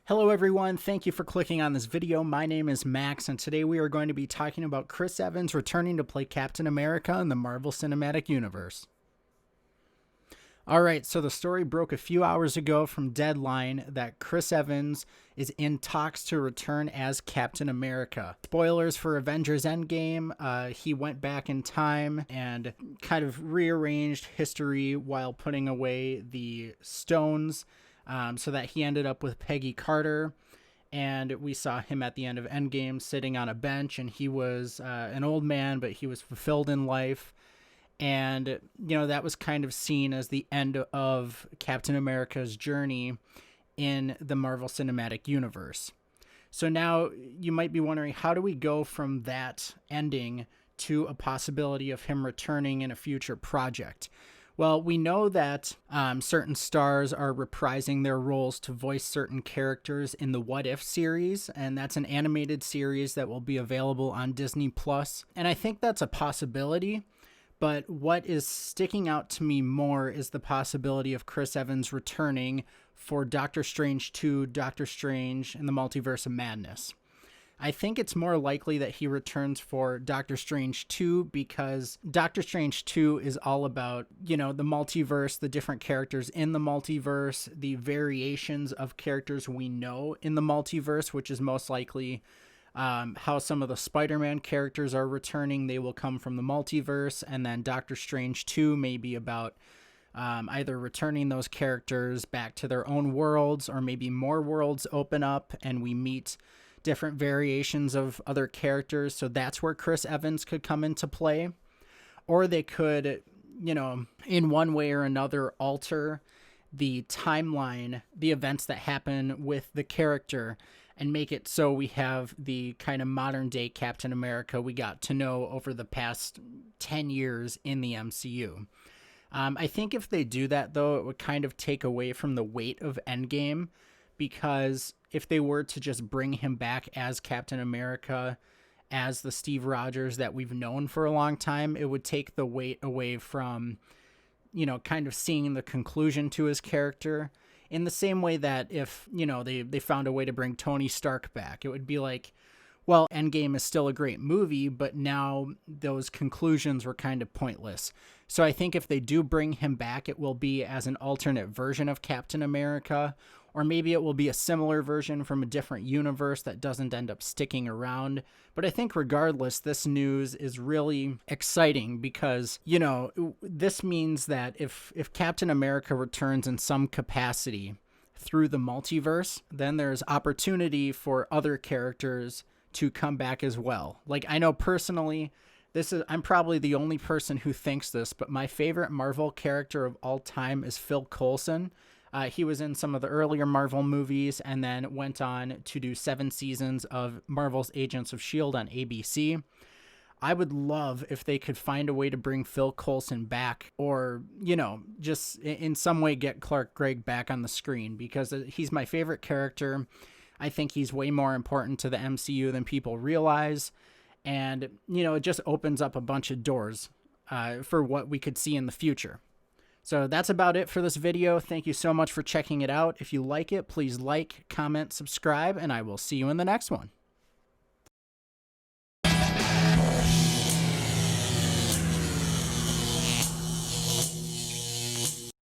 Hello everyone, thank you for clicking on this video. My name is Max, and today we are going to be talking about Chris Evans returning to play Captain America in the Marvel Cinematic Universe. Alright, so the story broke a few hours ago from Deadline that Chris Evans is in talks to return as Captain America. Spoilers for Avengers Endgame, he went back in time and kind of rearranged history while putting away the stones. So that he ended up with Peggy Carter, and we saw him at the end of Endgame sitting on a bench, and he was an old man, but he was fulfilled in life. And, you know, that was kind of seen as the end of Captain America's journey in the Marvel Cinematic Universe. So now you might be wondering, how do we go from that ending to a possibility of him returning in a future project? Well, we know that certain stars are reprising their roles to voice certain characters in the What If series, and that's an animated series that will be available on Disney+. And I think that's a possibility, but what is sticking out to me more is the possibility of Chris Evans returning for Doctor Strange 2, Doctor Strange and the Multiverse of Madness. I think it's more likely that he returns for Doctor Strange 2 because Doctor Strange 2 is all about, you know, the multiverse, the different characters in the multiverse, the variations of characters we know in the multiverse, which is most likely how some of the Spider-Man characters are returning. They will come from the multiverse, and then Doctor Strange 2 may be about either returning those characters back to their own worlds, or maybe more worlds open up and we meet different variations of other characters. So that's where Chris Evans could come into play. Or they could, you know, in one way or another alter the timeline, the events that happen with the character, and make it so we have the kind of modern day Captain America we got to know over the past 10 years in the MCU. I think if they do that, though, it would kind of take away from the weight of Endgame, because if they were to just bring him back as Captain America, as the Steve Rogers that we've known for a long time, it would take the weight away from, you know, kind of seeing the conclusion to his character. In the same way that if, you know, they found a way to bring Tony Stark back, it would be like, well, Endgame is still a great movie, but now those conclusions were kind of pointless. So I think if they do bring him back, it will be as an alternate version of Captain America, or maybe it will be a similar version from a different universe that doesn't end up sticking around. But I think regardless, this news is really exciting because, you know, this means that if Captain America returns in some capacity through the multiverse, then there's opportunity for other characters to come back as well. Like, I know personally, I'm probably the only person who thinks this, but my favorite Marvel character of all time is Phil Coulson. He was in some of the earlier Marvel movies and then went on to do 7 seasons of Marvel's Agents of S.H.I.E.L.D. on ABC. I would love if they could find a way to bring Phil Coulson back, or, you know, just in some way get Clark Gregg back on the screen, because he's my favorite character. I think he's way more important to the MCU than people realize. And, you know, it just opens up a bunch of doors for what we could see in the future. So that's about it for this video. Thank you so much for checking it out. If you like it, please like, comment, subscribe, and I will see you in the next one.